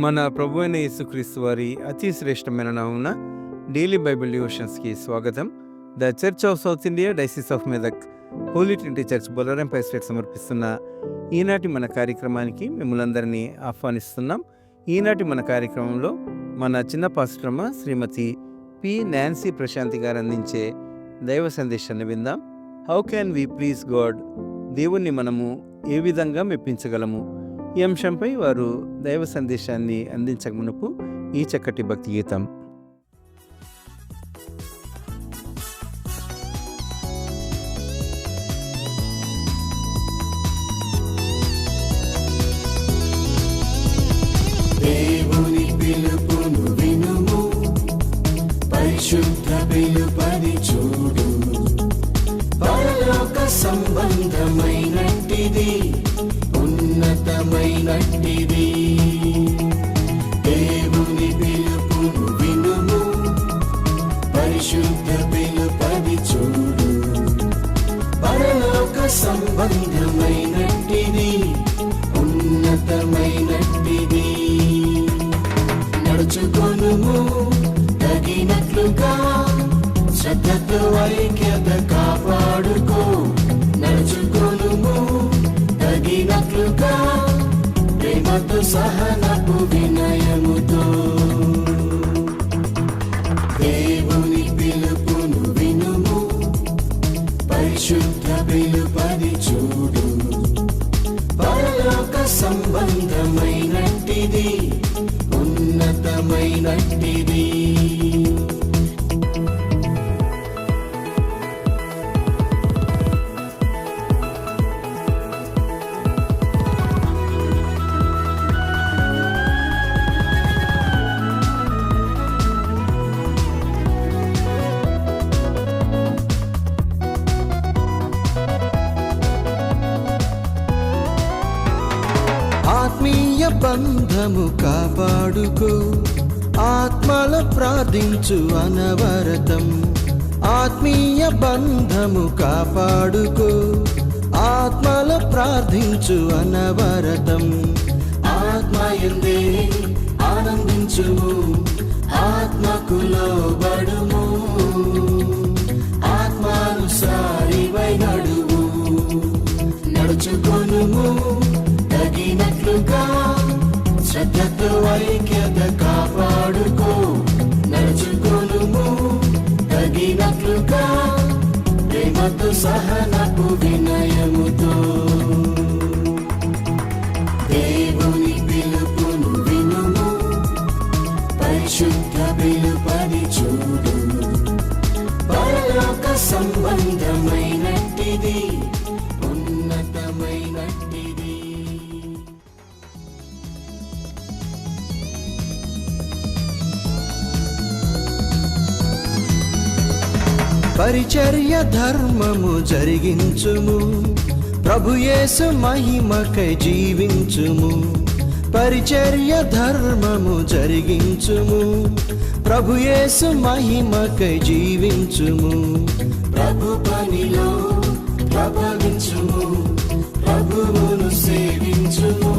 మన ప్రభు అయిన యేసుక్రీస్తు వారి అతి శ్రేష్టమైన నామమున డైలీ బైబిల్ డివోషన్స్కి స్వాగతం. The church of South India diocese of Medak holy trinity church Bolarum పైస్పేట్ సమర్పిస్తున్న ఈనాటి మన కార్యక్రమానికి మిమ్మల్ని ఆహ్వానిస్తున్నాం. ఈనాటి మన కార్యక్రమంలో మన చిన్న పాస్టరమ్మ శ్రీమతి పి నాన్సీ ప్రశాంతి గారు అందించే దైవ సందేశాన్ని విందాం. How can we please God? దేవుణ్ణి మనము ఏ విధంగా మెప్పించగలము? ఈ అంశంపై వారు దైవ సందేశాన్ని అందించక మునుపు ఈ చక్కటి భక్తి గీతం. దేవుని పిలుపును వినుము, పరిశుద్ధ పిలుపని చూడు, పరలోక సంబంధమైనట్టిది, ఉన్నతమైనట్టిది. దేవుని పిలుపును వినుము, పరిశుద్ధ పిలుపని చూడు, పరలోక సంబంధమైనట్టిది, ఉన్నతమైనట్టిది. నడుచుకొనుము తగినట్లుగా, శ్రద్ధతో ఐక్యత కాపాడుకో. నడుచుకొనుము తగినట్లుగా, ప్రేమతో సహనపు వినయముతో. దేవుని పిలుపును వినుము, పరిశుద్ధ పిలుపని చూడు, పరలోక సంబంధమైనట్టిది, ఉన్నతమైనట్టిది. ఆత్మీయ బంధము కాపాడుకో, ఆత్మల ప్రార్థించు అనవరతం. ఆత్మీయ బంధము కాపాడుకో, ఆత్మల ప్రార్థించు అనవరతం. ఆత్మయందే ఆనందించుము, ఆత్మకు లోబడుము, ఆత్మానుసారివై నడువు. నడుచుకొనుము తగినట్లుగా, శ్రద్ధతో ఐక్యత కాపాడుకో. నడుచుకొనుము తగినట్లుగా, ప్రేమతో సహనపు వినయముతో. దేవుని పిలుపును వినుము, పరిశుద్ధ పిలుపని చూడు, పరలోక సంబంధమైనట్టిది, ఉన్నతమైనట్టిది. పరిచర్య ధర్మము జరిగించుము, ప్రభుయేసు మహిమకై జీవించుము. పరిచర్య ధర్మము జరిగించుము, ప్రభుయేసు మహిమకై జీవించుము. ప్రభు పనిలో ప్రభవించుము, ప్రభువును సేవించుము,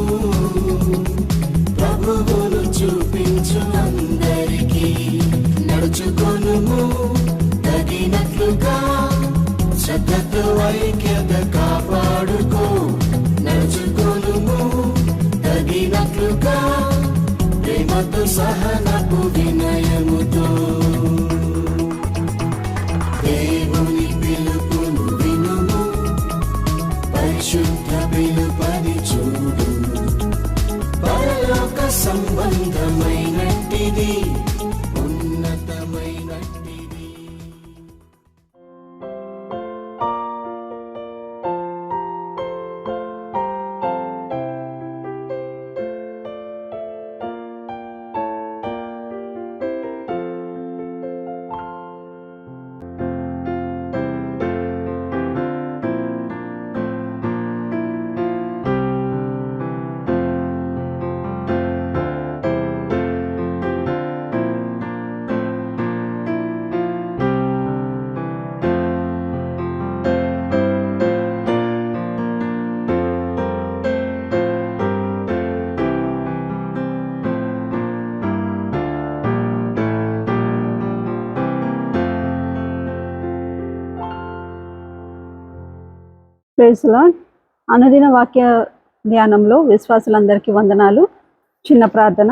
ప్రభువును చూపించు అందరికీ. నడుచుకొనుము తగినట్లుగా, శ్రద్ధతో ఐక్యత కాపాడుకో. నడుచుకొనుము తగినట్లుగా, ప్రేమతో సహనపు వినయముతో. దేవుని పిలుపును వినుము, పరిశుద్ధ పిలుపని చూడు, పరలోక సంబంధమైనట్టిది, ఉన్నతమైనట్టిది. Praise lord. అనుదిన వాక్య ధ్యానంలో విశ్వాసులందరికీ వందనాలు. చిన్న ప్రార్థన.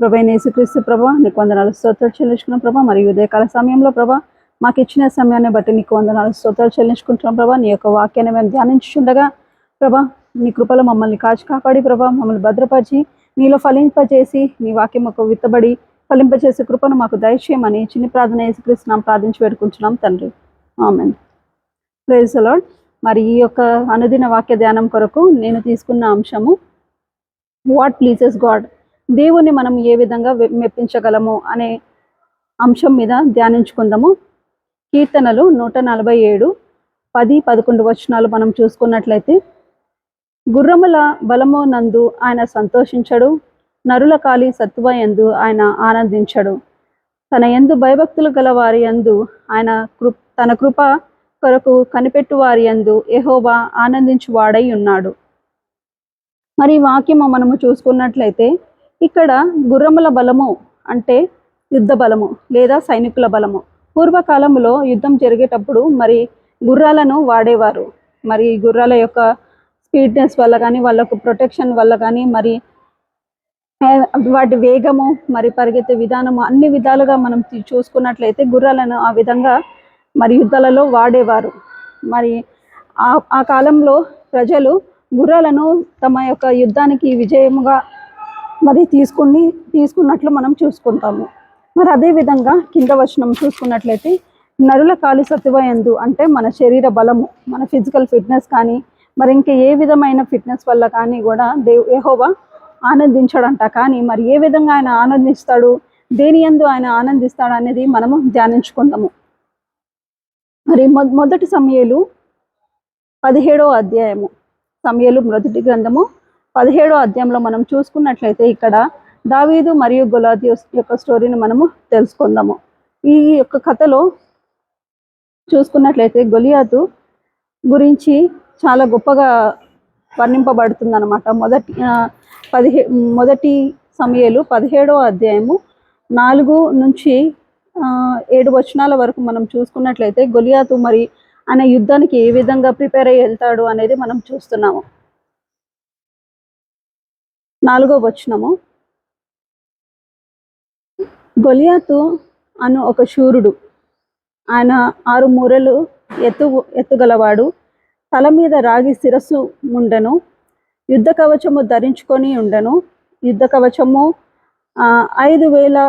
ప్రభువైన యేసుక్రీస్తు ప్రభా, నీకు వందనాలు స్తోత్రాలు చెల్లించుకున్నాం ప్రభా. మరియు ఉదయకాల సమయంలో ప్రభా, మాకు ఇచ్చిన సమయాన్ని బట్టి నీకు వందనాలు స్తోత్రాలు చెల్లించుకుంటున్నాం ప్రభా. నీ యొక్క వాక్యాన్ని మేము ధ్యానించుండగా ప్రభా, నీ కృపలో మమ్మల్ని కాచి కాపాడి ప్రభా, మమ్మల్ని భద్రపరిచి నీలో ఫలింపజేసి నీ వాక్యం ఒక విత్తబడి ఫలింపజేసే కృపను మాకు దయచేయమని చిన్న ప్రార్థన యేసుక్రీస్తు నామమున ప్రార్థించి వేడుకుంటున్నాం తండ్రి. ఆమేన్. Praise lord. మరి ఈ యొక్క అనుదిన వాక్య ధ్యానం కొరకు నేను తీసుకున్న అంశము వాట్ ప్లీజెస్ గాడ్, దేవుని మనం ఏ విధంగా మెప్పించగలము అనే అంశం మీద ధ్యానించుకుందాము. కీర్తనలు 147 10-11 వచనాలు మనం చూసుకున్నట్లయితే, గుర్రముల బలము నందు ఆయన సంతోషించడు, నరుల కాలి సత్తువ యందు ఆయన ఆనందించడు. తన యందు భయభక్తులు గల వారి యందు ఆయన తన కృప కొరకు కనిపెట్టు వారి యందు యెహోవా ఆనందించువాడై ఉన్నాడు. మరి వాక్యము మనము చూసుకున్నట్లయితే ఇక్కడ గుర్రముల బలము అంటే యుద్ధ బలము లేదా సైనికుల బలము. పూర్వకాలంలో యుద్ధం జరిగేటప్పుడు మరి గుర్రాలను వాడేవారు. మరి గుర్రాల యొక్క స్పీడ్నెస్ వల్ల కానీ, వాళ్ళకు ప్రొటెక్షన్ వల్ల కానీ, మరి వాటి వేగము, మరి పరిగెత్తే విధానము, అన్ని విధాలుగా మనం చూసుకున్నట్లయితే గుర్రాలను ఆ విధంగా మరి యుద్ధాలలో వాడేవారు. మరి ఆ కాలంలో ప్రజలు గుర్రాలను తమ యొక్క యుద్ధానికి విజయముగా మరి తీసుకున్నట్లు మనం చూసుకుంటాము. మరి అదేవిధంగా కింద వచనం చూసుకున్నట్లయితే, నరుల కాలి సత్తువ యందు అంటే మన శరీర బలము, మన ఫిజికల్ ఫిట్నెస్ కానీ, మరి ఇంకా ఏ విధమైన ఫిట్నెస్ వల్ల కానీ కూడా యెహోవా ఆనందించడంట. కానీ మరి ఏ విధంగా ఆయన ఆనందిస్తాడు, దేని యందు ఆయన ఆనందిస్తాడు అనేది మనము ధ్యానించుకుందాము. మరి మొదటి సమూయేలు 17వ అధ్యాయము, సమూయేలు మొదటి గ్రంథము 17వ అధ్యాయంలో మనం చూసుకున్నట్లయితే ఇక్కడ దావీదు మరియు గొలియాతు యొక్క స్టోరీని మనము తెలుసుకుందాము. ఈ యొక్క కథలో చూసుకున్నట్లయితే గొలియాతు గురించి చాలా గొప్పగా వర్ణింపబడుతుంది అనమాట. మొదటి సమూయేలు 17వ అధ్యాయము 4-7 వచనాల వరకు మనం చూసుకున్నట్లయితే గొలియాతు మరి ఆయన యుద్ధానికి ఏ విధంగా ప్రిపేర్ అయ్యి వెళ్తాడు అనేది మనం చూస్తున్నాము. 4వ వచనము, గొలియాతు అను ఒక శూరుడు, ఆయన 6 మూరలు ఎత్తుగలవాడు, తల మీద రాగి శిరస్సు ఉండెను, యుద్ధ కవచము ధరించుకొని ఉండెను. యుద్ధ కవచము 5000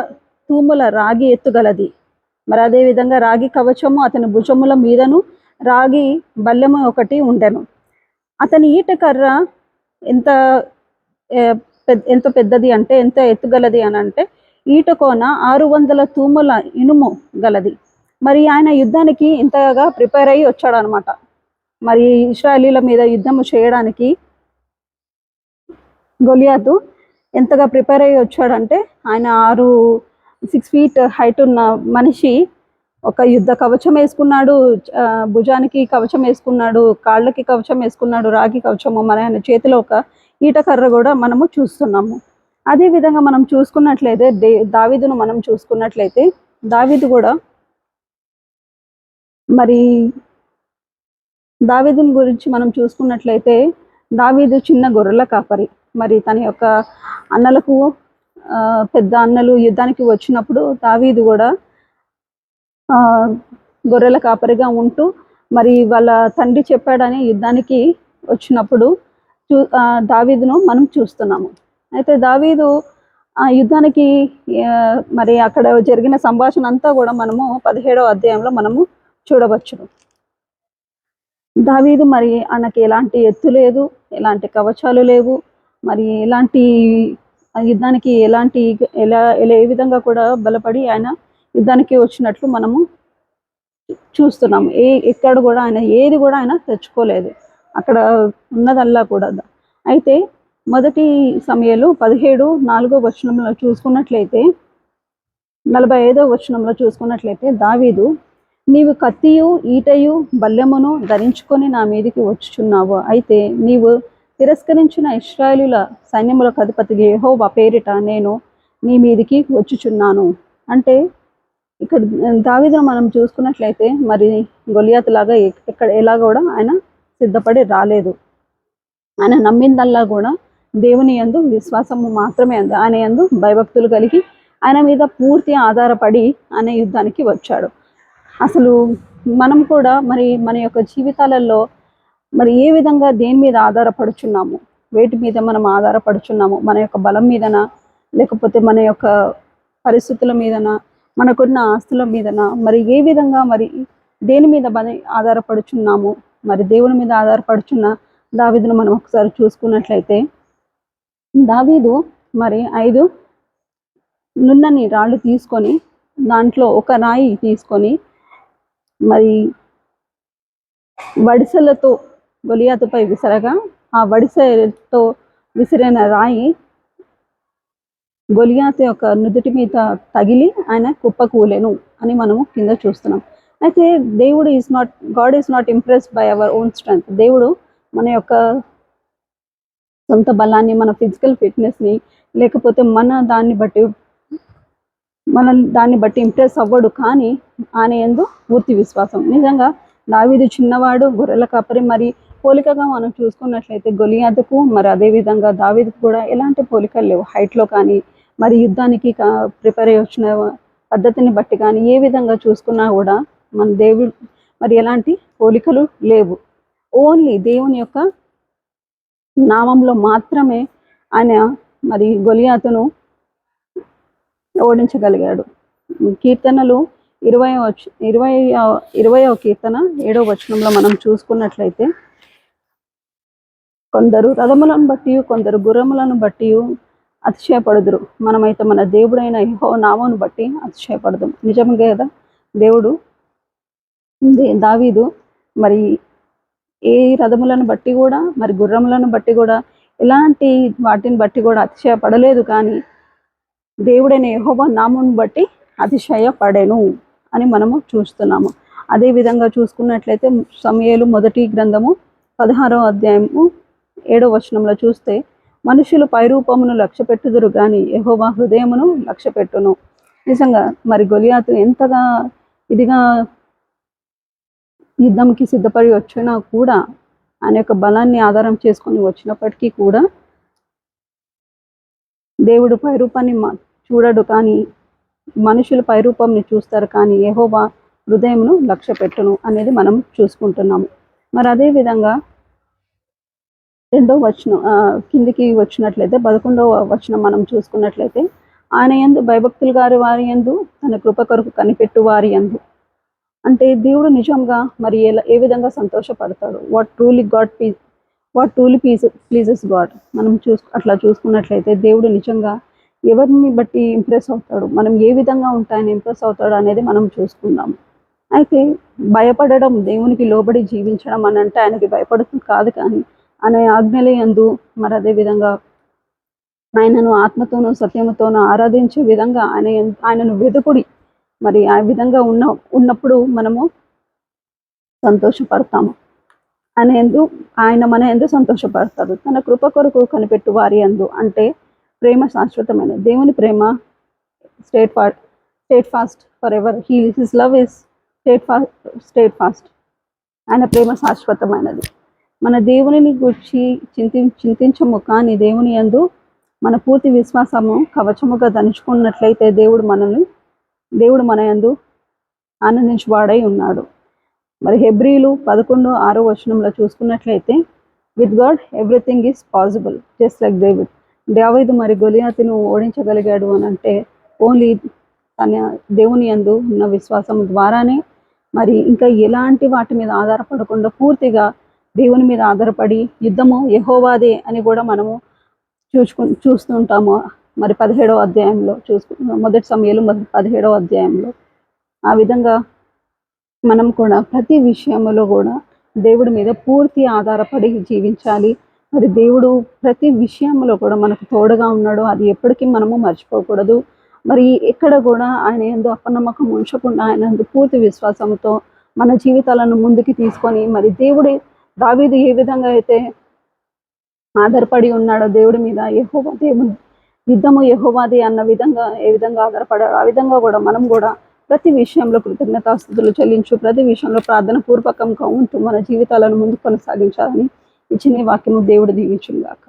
తూముల రాగి ఎత్తుగలది. మరి అదేవిధంగా రాగి కవచము అతని భుజముల మీదను రాగి బల్లెము ఒకటి ఉండెను. అతని ఈట కర్ర ఎంత పెద్దది అంటే, ఎంత ఎత్తుగలది అని అంటే, ఈట కోన 600 తూముల ఇనుము గలది. మరి ఆయన యుద్ధానికి ఇంతగా ప్రిపేర్ అయ్యి వచ్చాడు అనమాట. మరి ఇశ్రాయేలీల మీద యుద్ధము చేయడానికి గొలియాతు ఎంతగా ప్రిపేర్ అయ్యి వచ్చాడంటే, ఆయన 6 feet హైట్ ఉన్న మనిషి ఒక యుద్ధ కవచం వేసుకున్నాడు, భుజానికి కవచం వేసుకున్నాడు, కాళ్ళకి కవచం వేసుకున్నాడు, రాగి కవచము. మరి ఆయన చేతిలో ఒక ఈట కర్ర కూడా మనము చూస్తున్నాము. అదేవిధంగా మనం చూసుకున్నట్లయితే దావీదును మనం చూసుకున్నట్లయితే, దావీదు కూడా మరి దావీదుని గురించి మనం చూసుకున్నట్లయితే, దావీదు చిన్న గొర్రెల కాపరి. మరి తన యొక్క అన్నలకు పెద్ద అన్నలు యుద్ధానికి వచ్చినప్పుడు దావీదు కూడా గొర్రెల కాపరిగా ఉంటూ మరి వాళ్ళ తండ్రి చెప్పాడని యుద్ధానికి వచ్చినప్పుడు దావీదును మనం చూస్తున్నాము. అయితే దావీదు ఆ యుద్ధానికి మరి అక్కడ జరిగిన సంభాషణ అంతా కూడా మనము 17వ అధ్యాయంలో మనము చూడవచ్చును. దావీదు మరి ఆయనకి ఎలాంటి ఎత్తు లేదు, ఎలాంటి కవచాలు లేవు, మరి ఎలాంటి యుద్ధానికి ఏ విధంగా కూడా బలపడి ఆయన యుద్ధానికి వచ్చినట్లు మనము చూస్తున్నాము. ఎక్కడ కూడా ఆయన ఏది కూడా ఆయన తెచ్చుకోలేదు, అక్కడ ఉన్నదల్లా కూడా. అయితే మొదటి సమూయేలు 17:4 వచనంలో చూసుకున్నట్లయితే, 45వ వచనంలో చూసుకున్నట్లయితే, దావీదు, నీవు కత్తియు ఈటయు బల్లెమును ధరించుకొని నా మీదికి వచ్చుచున్నావు. అయితే నీవు తిరస్కరించిన ఇశ్రాయేలీయుల సైన్యములకు అధిపతి యెహోవా పేరిట నేను నీ మీదికి వచ్చుచున్నాను. అంటే ఇక్కడ దావీదును మనం చూసుకున్నట్లయితే మరి గొలియాతు లాగా ఎక్కడ ఎలా కూడా ఆయన సిద్ధపడి రాలేదు. ఆయన నమ్మిందల్లా కూడా దేవుని యందు విశ్వాసము మాత్రమే అంది. ఆయన యందు భయభక్తులు కలిగి ఆయన మీద పూర్తి ఆధారపడి ఆయన యుద్ధానికి వచ్చాడు. అసలు మనం కూడా మరి మన యొక్క జీవితాలలో మరి ఏ విధంగా దేని మీద ఆధారపడుచున్నాము, వేటి మీద మనం ఆధారపడుచున్నాము, మన యొక్క బలం మీదనా, లేకపోతే మన యొక్క పరిస్థితుల మీదనా, మనకున్న ఆస్తుల మీదనా, మరి ఏ విధంగా మరి దేని మీద ఆధారపడుచున్నాము? మరి దేవుని మీద ఆధారపడుచున్న దావీదును మనం ఒకసారి చూసుకున్నట్లయితే, దావీదు మరి 5 నున్నని రాళ్ళు తీసుకొని దాంట్లో ఒక రాయి తీసుకొని మరి వడిసెలతో గొలియాతుపై విసరగా, ఆ వడిసెలతో విసిరిన రాయి గొలియాతు యొక్క నుదుటి మీద తగిలి ఆయన కుప్పకూలెను అని మనము కింద చూస్తున్నాం. అయితే God is not impressed by our own strength. దేవుడు మన యొక్క సొంత బలాన్ని, మన ఫిజికల్ ఫిట్నెస్ని, లేకపోతే మన దాన్ని బట్టి ఇంప్రెస్ అవ్వడు. కానీ ఆయన యందు పూర్తి విశ్వాసం. నిజంగా దావీదు చిన్నవాడు, గొర్రెల కాపరి. మరి పోలికగా మనం చూసుకున్నట్లయితే గొలియాతుకు మరి అదేవిధంగా దావీదుకు కూడా ఎలాంటి పోలికలు లేవు. హైట్లో కానీ మరి యుద్ధానికి ప్రిపేర్ అయ్యి వచ్చిన పద్ధతిని బట్టి కానీ ఏ విధంగా చూసుకున్నా కూడా మన దేవుడు మరి ఎలాంటి పోలికలు లేవు. ఓన్లీ దేవుని యొక్క నామంలో మాత్రమే ఆయన మరి గొలియాతును ఓడించగలిగాడు. కీర్తనలు 20వ కీర్తన 7వ వచనంలో మనం చూసుకున్నట్లయితే, కొందరు రథములను బట్టి కొందరు గుర్రములను బట్టి అతిశయపడుదురు, మనమైతే మన దేవుడైన యెహోవా నామమును బట్టి అతిశయపడదు. నిజంగా కదా, దేవుడు దావీదు మరి ఏ రథములను బట్టి కూడా మరి గుర్రములను బట్టి కూడా ఎలాంటి వాటిని బట్టి కూడా అతిశయపడలేదు. కానీ దేవుడైన యెహోవా నామమును బట్టి అతిశయపడెను అని మనము చూస్తున్నాము. అదే విధంగా చూసుకున్నట్లయితే సమూయేలు మొదటి గ్రంథము 16వ అధ్యాయము 7వ వచనంలో చూస్తే, మనుషులు పైరూపమును లక్ష్యపెట్టుదురు కానీ యెహోవా హృదయమును లక్ష్యపెట్టును. నిజంగా మరి గొలియాతు ఎంతగా ఇదిగా యుద్ధంకి సిద్ధపడి వచ్చినా కూడా, ఆయన యొక్క బలాన్ని ఆధారం చేసుకొని వచ్చినప్పటికీ కూడా దేవుడు పైరూపాన్ని చూడడు, కానీ మనుషులు పైరూపంని చూస్తారు, కానీ యెహోవా హృదయమును లక్ష్యపెట్టును అనేది మనం చూసుకుంటున్నాము. మరి అదే విధంగా 2వ వచనం కిందికి వచ్చినట్లయితే 11వ వచనం మనం చూసుకున్నట్లయితే, ఆయన యందు భయభక్తులు గారి వారి యందు తన కృప కొరకు కనిపెట్టు వారి యందు. అంటే దేవుడు నిజంగా మరి ఏ విధంగా సంతోషపడతాడు, వాట్ ట్రూలీ ప్లీజెస్ గాడ్. మనం అట్లా చూసుకున్నట్లయితే దేవుడు నిజంగా ఎవరిని బట్టి ఇంప్రెస్ అవుతాడు, మనం ఏ విధంగా ఉంటాయని ఇంప్రెస్ అవుతాడు అనేది మనం చూసుకుందాం. అయితే భయపడడం, దేవునికి లోబడి జీవించడం అని అంటే ఆయనకి భయపడుతుంది కాదు, కానీ ఆయన ఆజ్ఞల యందు మరి అదేవిధంగా ఆయనను ఆత్మతోనూ సత్యముతోనూ ఆరాధించే విధంగా ఆయనను వెతుకుడి. మరి ఆ విధంగా ఉన్నప్పుడు మనము సంతోషపడతాము. ఆయన మన యందు సంతోషపడతాడు. తన కృప కొరకు కనిపెట్టు వారి యందు అంటే ప్రేమ శాశ్వతమైనది. దేవుని ప్రేమ steadfast forever. His love is steadfast. ఆయన ప్రేమ శాశ్వతమైనది. మన దేవునిని గురించి చింతించము, కానీ దేవుని యందు మన పూర్తి విశ్వాసము కవచముగా ధరించుకున్నట్లయితే దేవుడు మన యందు ఆనందించువాడై ఉన్నాడు. మరి హెబ్రీలు 11:6 వచనంలో చూసుకున్నట్లయితే, with God everything is possible just like దావీదు మరి గొలియాతును ఓడించగలిగాడు అని అంటే ఓన్లీ తన దేవుని యందు ఉన్న విశ్వాసం ద్వారానే. మరి ఇంకా ఎలాంటి వాటి మీద ఆధారపడకుండా పూర్తిగా దేవుని మీద ఆధారపడి యుద్ధము యెహోవాదే అని కూడా మనము చూస్తుంటాము. మరి 17వ అధ్యాయంలో మొదటి సమూయేలు 17వ అధ్యాయంలో ఆ విధంగా మనం కూడా ప్రతి విషయంలో కూడా దేవుడి మీద పూర్తి ఆధారపడి జీవించాలి. మరి దేవుడు ప్రతి విషయంలో కూడా మనకు తోడుగా ఉన్నాడు, అది ఎప్పటికీ మనము మర్చిపోకూడదు. మరి ఎక్కడ కూడా ఆయన యందు అపనమ్మకం ఉంచకుండా ఆయన యందు పూర్తి విశ్వాసంతో మన జీవితాలను ముందుకు తీసుకొని, మరి దావీదు ఏ విధంగా అయితే ఆధారపడి ఉన్నాడో దేవుడి మీద, యుద్ధము యెహోవాదే అన్న విధంగా ఏ విధంగా ఆధారపడాడో ఆ విధంగా కూడా మనం కూడా ప్రతి విషయంలో కృతజ్ఞతాస్తుతులు చెల్లించు, ప్రతి విషయంలో ప్రార్థన పూర్వకంగా ఉంటూ మన జీవితాలను ముందు కొనసాగించాలని ఇచ్చిన ఈ వాక్యము దేవుడు దీవించుగాక.